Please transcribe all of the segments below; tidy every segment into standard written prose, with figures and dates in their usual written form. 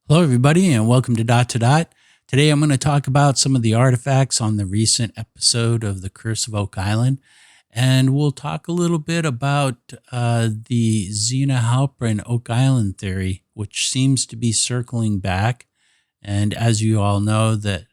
Hello, everybody, and welcome to Dot to Dot. Today, I'm going to talk about some of the artifacts on the recent episode of The Curse of Oak Island, and we'll talk a little bit about the Zena Halpern Oak Island theory, which seems to be circling back. And as you all know, that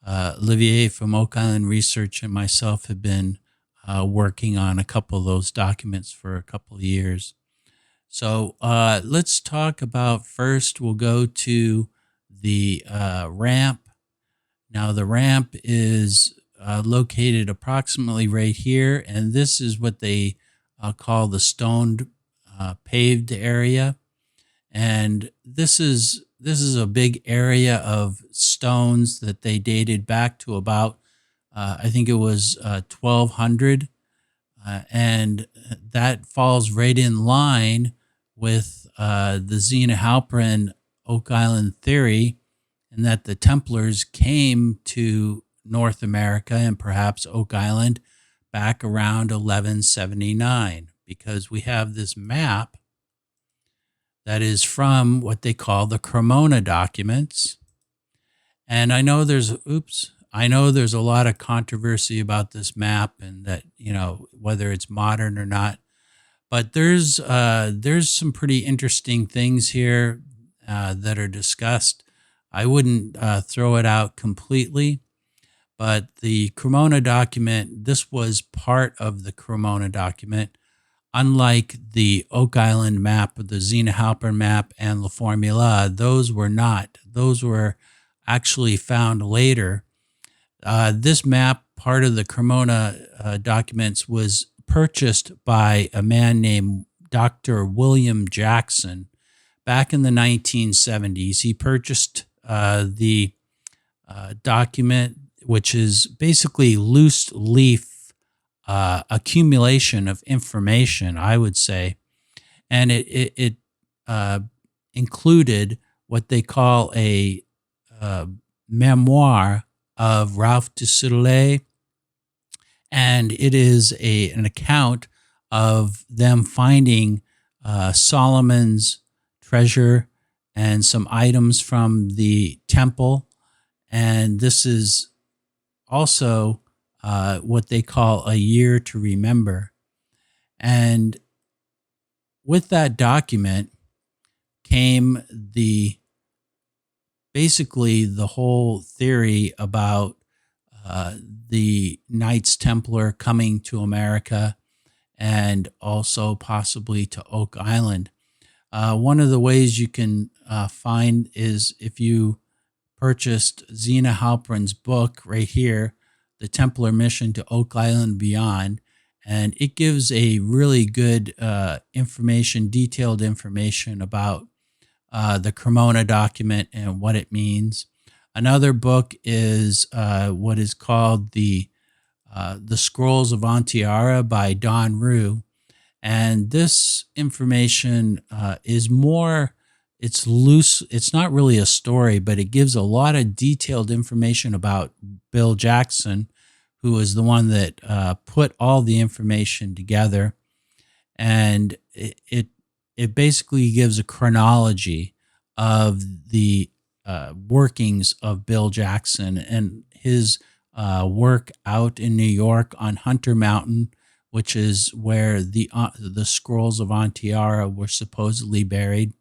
Olivier from Oak Island Research and myself have been working on a couple of those documents for a couple of years. So let's talk about first, we'll go to the ramp. Now, the ramp is located approximately right here, and this is what they call the stoned paved area. And this is a big area of stones that they dated back to about, I think it was 1200. And that falls right in line with the Zena Halpern Oak Island theory, and that the Templars came to North America and perhaps Oak Island back around 1179, because we have this map that is from what they call the Cremona documents. And I know there's a lot of controversy about this map, and that, whether it's modern or not. But there's some pretty interesting things here that are discussed. I wouldn't throw it out completely, but the Cremona document, this was part of the Cremona document. Unlike the Oak Island map, the Zena Halpern map, and La Formula, those were not. Those were actually found later. This map, part of the Cremona documents, was purchased by a man named Dr. William Jackson back in the 1970s. He purchased the document, which is basically loose leaf accumulation of information, I would say. And it included what they call a memoir of Ralph de Soudelet, and it is an account of them finding Solomon's treasure and some items from the temple. And this is also what they call a year to remember. And with that document came basically the whole theory about the Knights Templar coming to America and also possibly to Oak Island. One of the ways you can find is if you purchased Zena Halpern's book right here, The Templar Mission to Oak Island and Beyond, and it gives a really good detailed information about the Cremona document and what it means. Another book is what is called the Scrolls of Ontiara by Don Rue. And this information is more, it's loose. It's not really a story, but it gives a lot of detailed information about Bill Jackson, who is the one that put all the information together. And it basically gives a chronology of the workings of Bill Jackson and his work out in New York on Hunter Mountain, which is where the Scrolls of Ontiara were supposedly buried,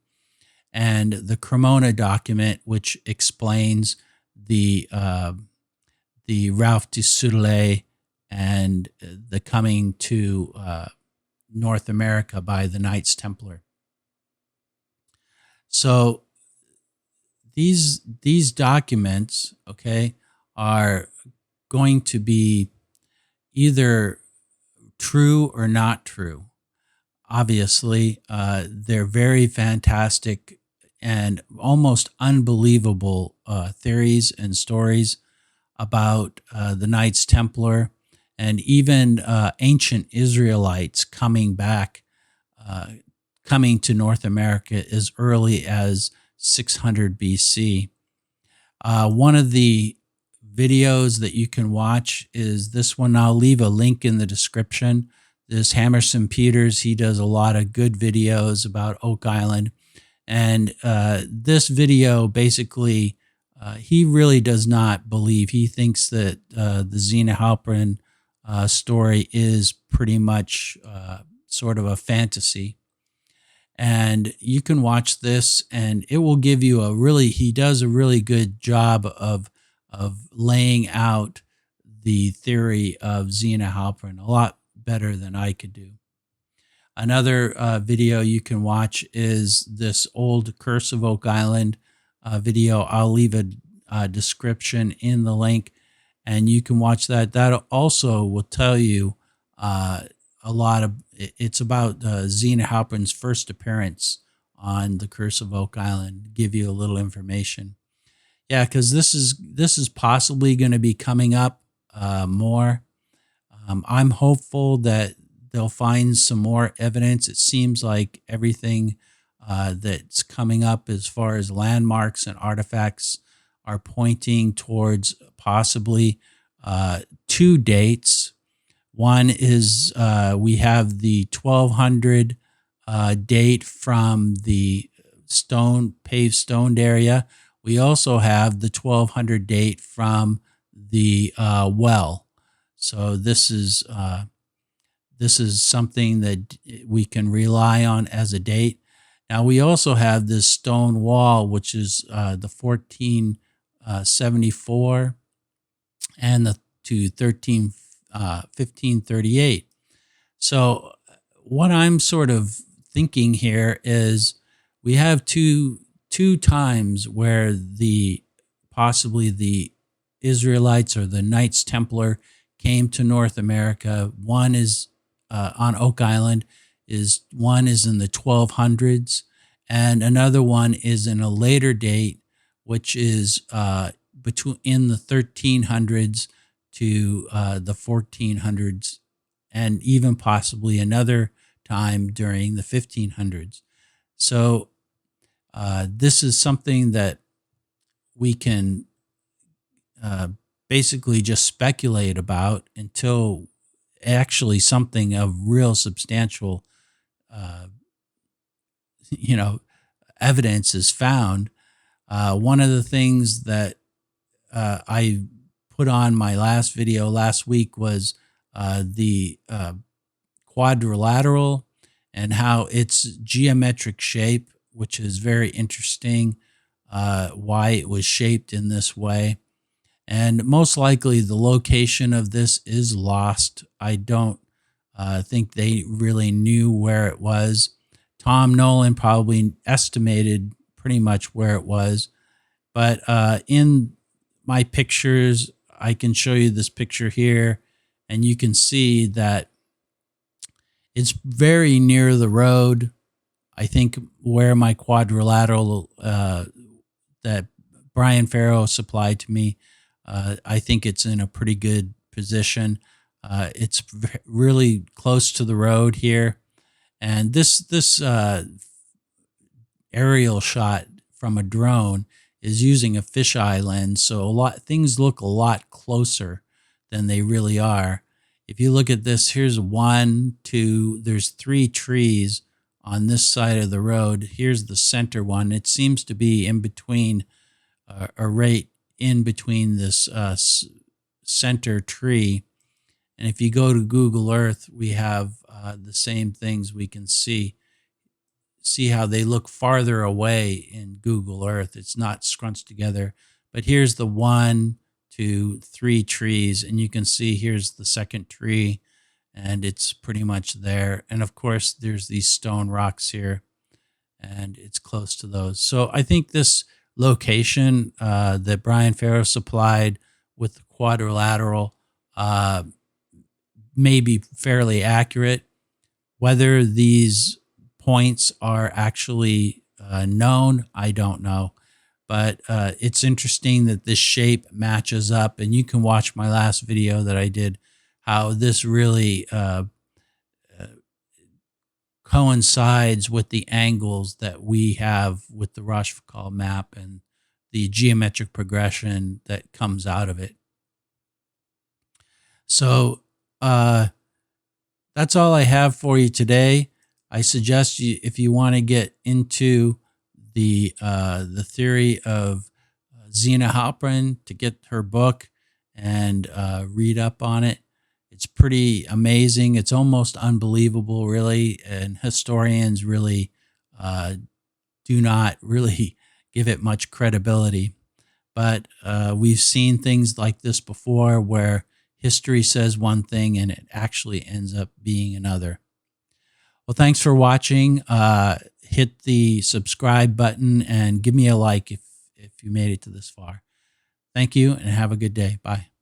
and the Cremona document, which explains the Ralph de Soudelet and the coming to North America by the Knights Templar. So these documents, okay, are going to be either true or not true. Obviously, they're very fantastic and almost unbelievable theories and stories about the Knights Templar, and even ancient Israelites coming to North America as early as 600 BC. One of the videos that you can watch is this one. I'll leave a link in the description. This Hammerson Peters, he does a lot of good videos about Oak Island. And this video basically, he really does not believe. He thinks that the Zena Halpern story is pretty much sort of a fantasy. And you can watch this, and it will give you he does a really good job of laying out the theory of Zena Halpern a lot better than I could do. Another video you can watch is this old Curse of Oak Island video. I'll leave a description in the link, and you can watch that. That also will tell you a lot of. It's about Zena Halpern's first appearance on the Curse of Oak Island. Give you a little information. Yeah, because this is possibly going to be coming up more. I'm hopeful that they'll find some more evidence. It seems like everything that's coming up as far as landmarks and artifacts are pointing towards possibly two dates. One is we have the 1200 date from the paved stoned area. We also have the 1200 date from the well. So this is something that we can rely on as a date. Now we also have this stone wall, which is the 1474 and the to 1538. So what I'm sort of thinking here is we have two times where possibly the Israelites or the Knights Templar came to North America. One is on Oak Island, one is in the 1200s, and another one is in a later date, which is in the 1300s to the 1400s, and even possibly another time during the 1500s. So this is something that we can basically just speculate about until actually something of real substantial, evidence is found. One of the things that I put on my last video last week was the quadrilateral and how its geometric shape, which is very interesting, why it was shaped in this way. And most likely the location of this is lost. I don't think they really knew where it was. Tom Nolan probably estimated pretty much where it was. But in my pictures, I can show you this picture here, and you can see that it's very near the road. I think where my quadrilateral that Brian Farrow supplied to me, I think it's in a pretty good position. It's really close to the road here, and this aerial shot from a drone is using a fisheye lens, so things look a lot closer than they really are. If you look at this, here's one, two, there's three trees on this side of the road. Here's the center one. It seems to be in between, right in between this center tree. And if you go to Google Earth, we have the same things we can see. See how they look farther away in Google Earth. It's not scrunched together. But here's the 1, 2, 3 trees, and you can see here's the second tree, and it's pretty much there. And of course, there's these stone rocks here, and it's close to those. So I think this location that Brian Farrow supplied with the quadrilateral may be fairly accurate. Whether these points are actually known, I don't know. But it's interesting that this shape matches up, and you can watch my last video that I did, how this really coincides with the angles that we have with the Rochefoucauld map and the geometric progression that comes out of it. So that's all I have for you today. I suggest you, if you want to get into the theory of Zena to get her book and read up on it. It's pretty amazing. It's almost unbelievable, really, and historians really uh, do not really give it much credibility. But we've seen things like this before where history says one thing and it actually ends up being another. Well, thanks for watching. Hit the subscribe button and give me a like if you made it to this far. Thank you and have a good day. Bye.